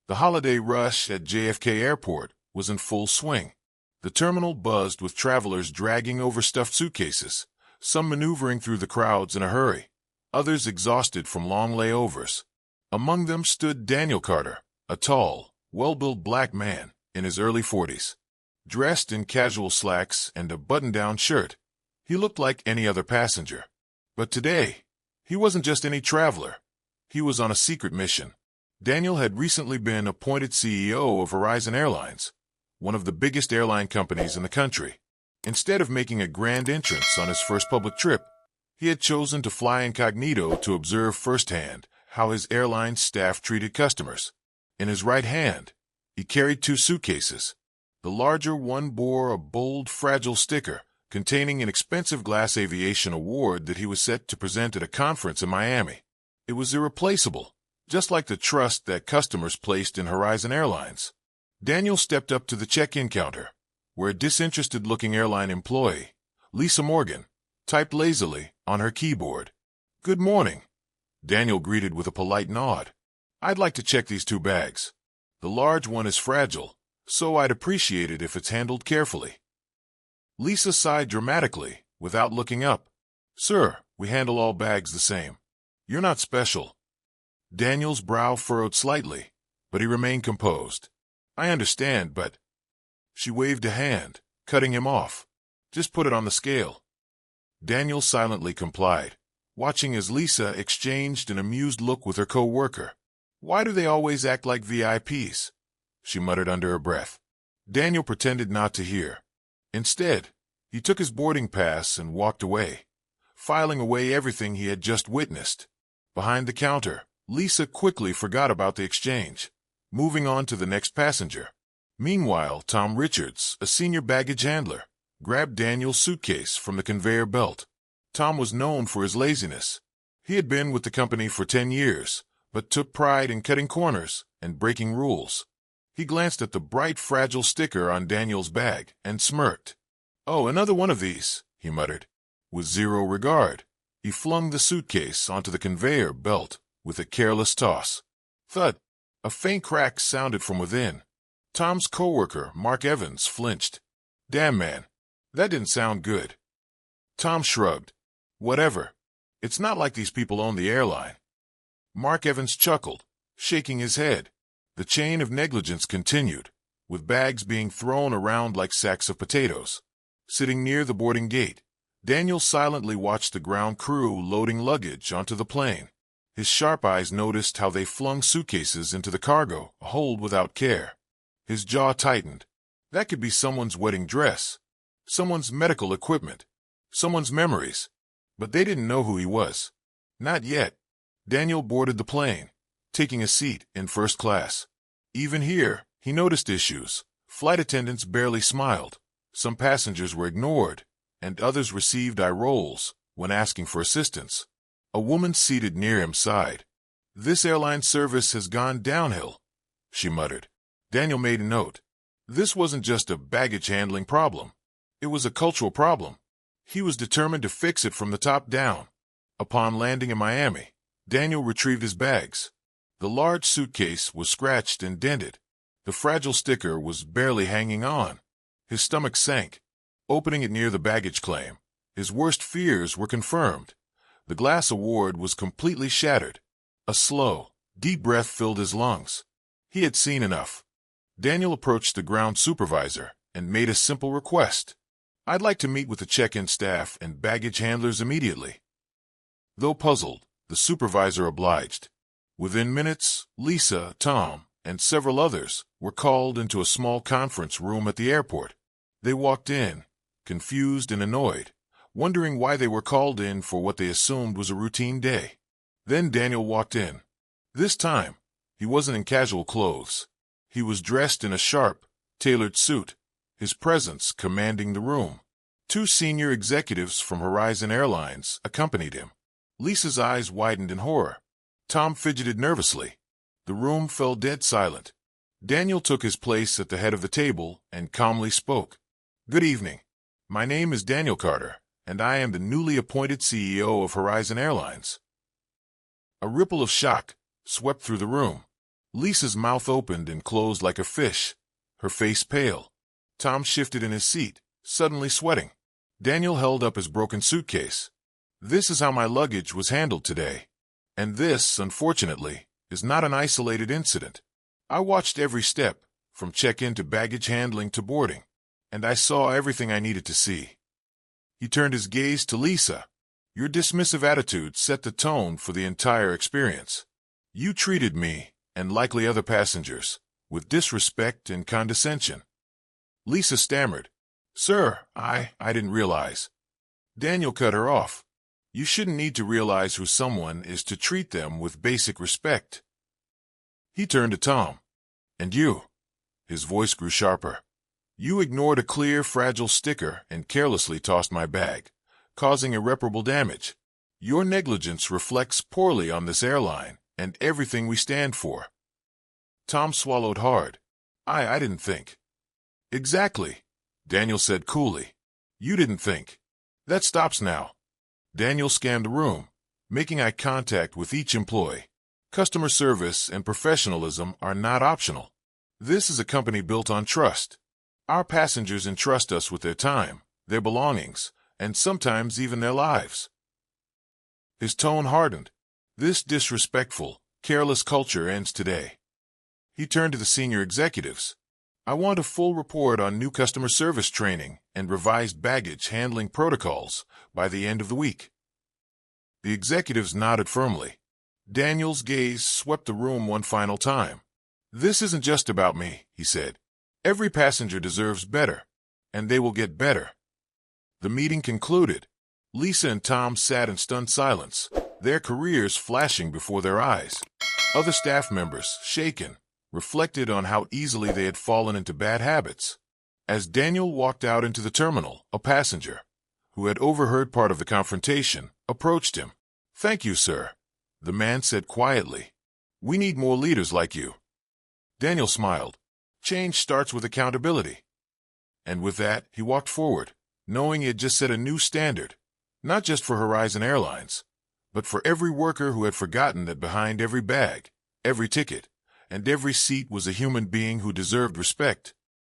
The holiday rush at JFK Airport was in full swing. The terminal buzzed with travelers dragging overstuffed suitcases, some maneuvering through the crowds in a hurry, others exhausted from long layovers. Among them stood Daniel Carter, a tall, well-built black man in his early 40s. Dressed in casual slacks and a button-down shirt, he looked like any other passenger. But today, he wasn't just any traveler. He was on a secret mission. Daniel had recently been appointed CEO of Horizon Airlines, one of the biggest airline companies in the country. Instead of making a grand entrance on his first public trip, he had chosen to fly incognito to observe firsthand how his airline's staff treated customers. In his right hand, he carried two suitcases. The larger one bore a bold, fragile sticker containing an expensive glass aviation award that he was set to present at a conference in Miami. It was irreplaceable, just like the trust that customers placed in Horizon Airlines. Daniel stepped up to the check-in counter, where a disinterested-looking airline employee, Lisa Morgan, typed lazily on her keyboard. "Good morning," Daniel greeted with a polite nod. "I'd like to check these two bags. The large one is fragile, so I'd appreciate it if it's handled carefully." Lisa sighed dramatically, without looking up. "Sir, we handle all bags the same. You're not special." Daniel's brow furrowed slightly, but he remained composed. "I understand, but—" She waved a hand, cutting him off. "Just put it on the scale." Daniel silently complied, watching as Lisa exchanged an amused look with her co-worker. "Why do they always act like VIPs?" she muttered under her breath. Daniel pretended not to hear. Instead, he took his boarding pass and walked away, filing away everything he had just witnessed. Behind the counter, Lisa quickly forgot about the exchange, moving on to the next passenger. Meanwhile, Tom Richards, a senior baggage handler, grabbed Daniel's suitcase from the conveyor belt. Tom was known for his laziness. He had been with the company for 10 years, but took pride in cutting corners and breaking rules. He glanced at the bright, fragile sticker on Daniel's bag and smirked. "Oh, another one of these," he muttered. With zero regard, he flung the suitcase onto the conveyor belt with a careless toss. Thud! A faint crack sounded from within. Tom's coworker, Mark Evans, flinched. "Damn, man, that didn't sound good." Tom shrugged. "Whatever. It's not like these people own the airline." Mark Evans chuckled, shaking his head. The chain of negligence continued, with bags being thrown around like sacks of potatoes. Sitting near the boarding gate, Daniel silently watched the ground crew loading luggage onto the plane. His sharp eyes noticed how they flung suitcases into the cargo hold without care. His jaw tightened. That could be someone's wedding dress, someone's medical equipment, someone's memories. But they didn't know who he was. Not yet. Daniel boarded the plane, taking a seat in first class. Even here, he noticed issues. Flight attendants barely smiled. Some passengers were ignored, and others received eye rolls when asking for assistance. A woman seated near him sighed. "This airline service has gone downhill," she muttered. Daniel made a note. This wasn't just a baggage handling problem. It was a cultural problem. He was determined to fix it from the top down. Upon landing in Miami, Daniel retrieved his bags. The large suitcase was scratched and dented. The fragile sticker was barely hanging on. His stomach sank. Opening it near the baggage claim, his worst fears were confirmed. The glass award was completely shattered. A slow, deep breath filled his lungs. He had seen enough. Daniel approached the ground supervisor and made a simple request. "I'd like to meet with the check-in staff and baggage handlers immediately." Though puzzled, the supervisor obliged. Within minutes, Lisa, Tom, and several others were called into a small conference room at the airport. They walked in, confused and annoyed, wondering why they were called in for what they assumed was a routine day. Then Daniel walked in. This time, he wasn't in casual clothes. He was dressed in a sharp, tailored suit, his presence commanding the room. Two senior executives from Horizon Airlines accompanied him. Lisa's eyes widened in horror. Tom fidgeted nervously. The room fell dead silent. Daniel took his place at the head of the table and calmly spoke. "Good evening. My name is Daniel Carter, and I am the newly appointed CEO of Horizon Airlines." A ripple of shock swept through the room. Lisa's mouth opened and closed like a fish, her face pale. Tom shifted in his seat, suddenly sweating. Daniel held up his broken suitcase. This is how my luggage was handled today. And this, unfortunately, is not an isolated incident. I watched every step, from check-in to baggage handling to boarding, and I saw everything I needed to see. He turned his gaze to Lisa. Your dismissive attitude set the tone for the entire experience. You treated me, and likely other passengers, with disrespect and condescension. Lisa stammered. Sir, I didn't realize. Daniel cut her off. You shouldn't need to realize who someone is to treat them with basic respect. He turned to Tom. And you? His voice grew sharper. You ignored a clear, fragile sticker and carelessly tossed my bag, causing irreparable damage. Your negligence reflects poorly on this airline and everything we stand for. Tom swallowed hard. I didn't think. Exactly, Daniel said coolly. You didn't think. That stops now. Daniel scanned the room, making eye contact with each employee. Customer service and professionalism are not optional. This is a company built on trust. Our passengers entrust us with their time, their belongings, and sometimes even their lives. His tone hardened. This disrespectful, careless culture ends today. He turned to the senior executives. I want a full report on new customer service training and revised baggage handling protocols by the end of the week. The executives nodded firmly. Daniel's gaze swept the room one final time. This isn't just about me, he said. Every passenger deserves better, and they will get better. The meeting concluded. Lisa and Tom sat in stunned silence, their careers flashing before their eyes. Other staff members, shaken, reflected on how easily they had fallen into bad habits. As Daniel walked out into the terminal, a passenger, who had overheard part of the confrontation, approached him. Thank you, sir, the man said quietly. We need more leaders like you. Daniel smiled. Change starts with accountability. And with that, he walked forward, knowing he had just set a new standard, not just for Horizon Airlines, but for every worker who had forgotten that behind every bag, every ticket, and every seat was a human being who deserved respect.